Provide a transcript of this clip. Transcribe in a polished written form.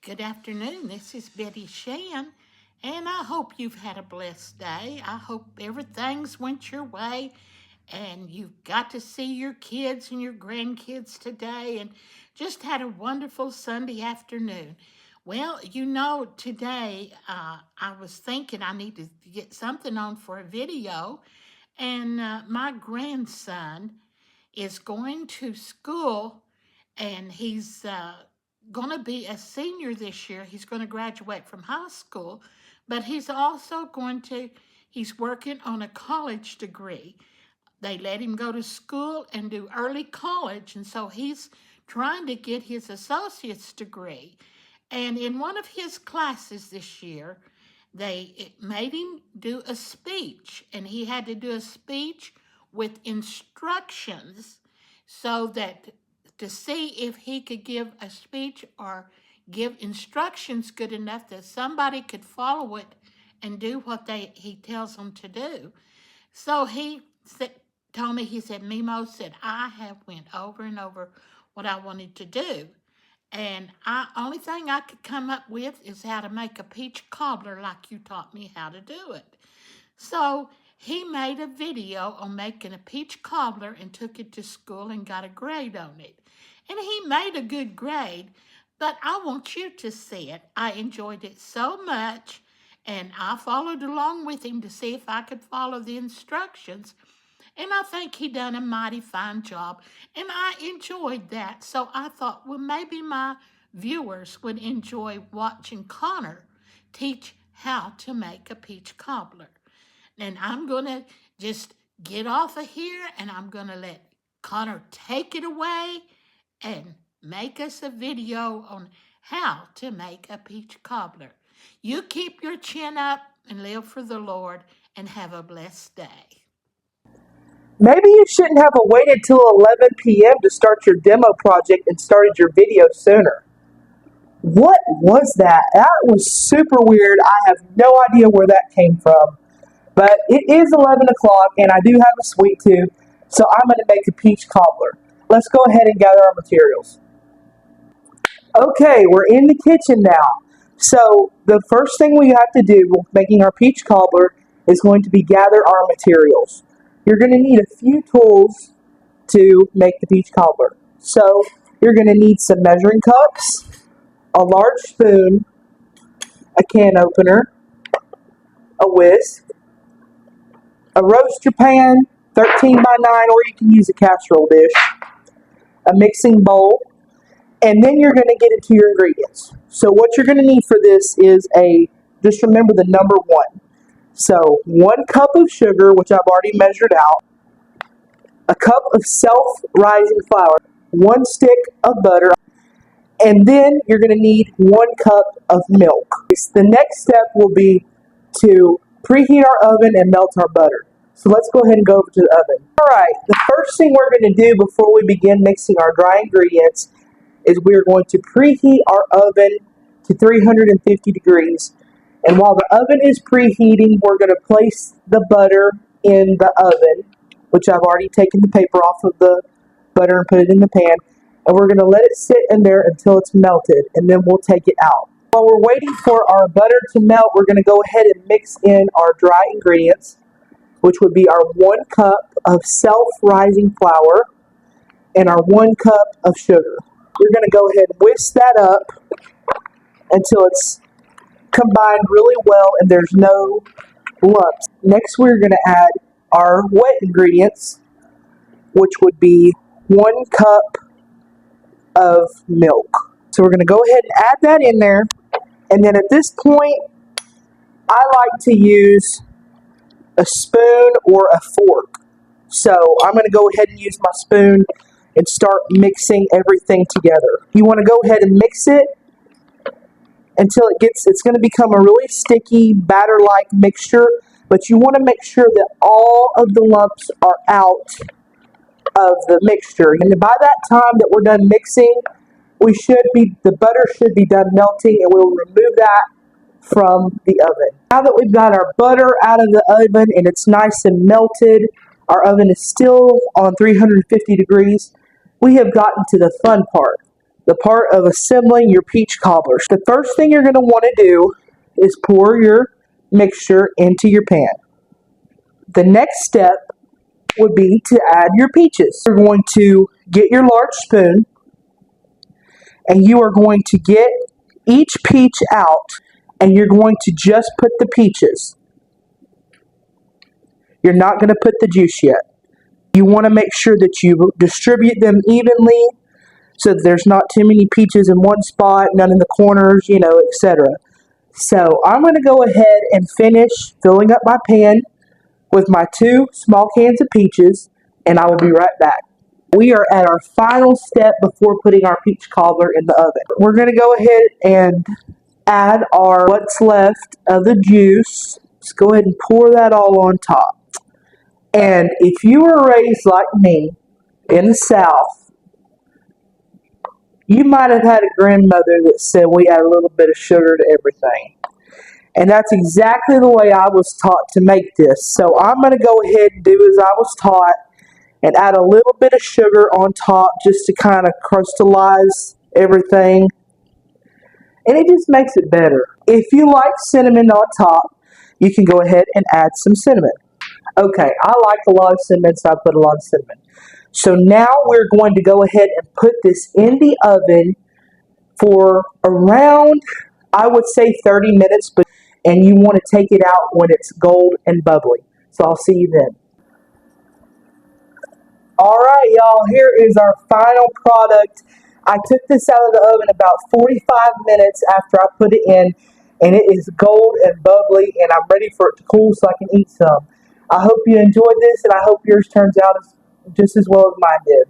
Good afternoon. This is Betty Shan, and I hope you've had a blessed day. I hope everything's went your way and you've got to see your kids and your grandkids today and just had a wonderful Sunday afternoon. Well, today I was thinking I need to get something on for a video, and my grandson is going to school and he's going to be a senior this year. He's going to graduate from high school, but he's working on a college degree. They let him go to school and do early college, and so he's trying to get his associate's degree. And in one of his classes this year, they made him do a speech, and he had to do a speech with instructions so that to see if he could give a speech or give instructions good enough that somebody could follow it and do what he tells them to do. So told me, he said, Mimo said, I have went over and over what I wanted to do. And only thing I could come up with is how to make a peach cobbler like you taught me how to do it. So he made a video on making a peach cobbler and took it to school and got a grade on it. And he made a good grade, but I want you to see it. I enjoyed it so much, and I followed along with him to see if I could follow the instructions. And I think he done a mighty fine job, and I enjoyed that. So I thought, well, maybe my viewers would enjoy watching Connor teach how to make a peach cobbler. And I'm going to just get off of here, and I'm going to let Connor take it away and make us a video on how to make a peach cobbler. You keep your chin up and live for the Lord, and have a blessed day. Maybe you shouldn't have waited till 11 p.m. to start your demo project and started your video sooner. What was that? That was super weird. I have no idea where that came from. But it is 11 o'clock and I do have a sweet tooth, so I'm going to make a peach cobbler. Let's go ahead and gather our materials. Okay, we're in the kitchen now. So the first thing we have to do with making our peach cobbler is going to be gather our materials. You're going to need a few tools to make the peach cobbler. So you're going to need some measuring cups, a large spoon, a can opener, a whisk, a roaster pan, 13 by 9, or you can use a casserole dish, a mixing bowl, and then you're going to get into your ingredients. So what you're going to need for this is just remember the number 1. So 1 cup of sugar, which I've already measured out, a cup of self-rising flour, 1 stick of butter, and then you're going to need 1 cup of milk. The next step will be to preheat our oven and melt our butter. So let's go ahead and go over to the oven. Alright, the first thing we're going to do before we begin mixing our dry ingredients is we're going to preheat our oven to 350 degrees. And while the oven is preheating, we're going to place the butter in the oven, which I've already taken the paper off of the butter and put it in the pan. And we're going to let it sit in there until it's melted, and then we'll take it out. While we're waiting for our butter to melt, we're going to go ahead and mix in our dry ingredients, which would be our 1 cup of self-rising flour and our 1 cup of sugar. We're going to go ahead and whisk that up until it's combined really well and there's no lumps. Next, we're going to add our wet ingredients, which would be 1 cup of milk. So we're going to go ahead and add that in there. And then at this point, I like to use a spoon or a fork. So I'm going to go ahead and use my spoon and start mixing everything together. You want to go ahead and mix it until it's going to become a really sticky, batter-like mixture, but you want to make sure that all of the lumps are out of the mixture. And by that time that we're done mixing, the butter should be done melting, and we'll remove that from the oven. Now that we've got our butter out of the oven and it's nice and melted, our oven is still on 350 degrees, we have gotten to the fun part. the part of assembling your peach cobblers. The first thing you're going to want to do is pour your mixture into your pan. The next step would be to add your peaches. You're going to get your large spoon and you are going to get each peach out and you're going to just put the peaches. You're not going to put the juice yet. You want to make sure that you distribute them evenly so that there's not too many peaches in one spot, none in the corners, etc. So I'm going to go ahead and finish filling up my pan with my 2 small cans of peaches, and I will be right back. We are at our final step before putting our peach cobbler in the oven. We're going to go ahead and add our what's left of the juice. Let's go ahead and pour that all on top. And if you were raised like me in the South, you might have had a grandmother that said we add a little bit of sugar to everything. And that's exactly the way I was taught to make this. So I'm going to go ahead and do as I was taught and add a little bit of sugar on top just to kind of crystallize everything. And it just makes it better. If you like cinnamon on top, you can go ahead and add some cinnamon. Okay, I like a lot of cinnamon, so I put a lot of cinnamon. So now we're going to go ahead and put this in the oven for around, I would say 30 minutes, and you want to take it out when it's gold and bubbly. So I'll see you then. Alright, y'all, here is our final product. I took this out of the oven about 45 minutes after I put it in, and it is gold and bubbly, and I'm ready for it to cool so I can eat some. I hope you enjoyed this, and I hope yours turns out just as well as mine did.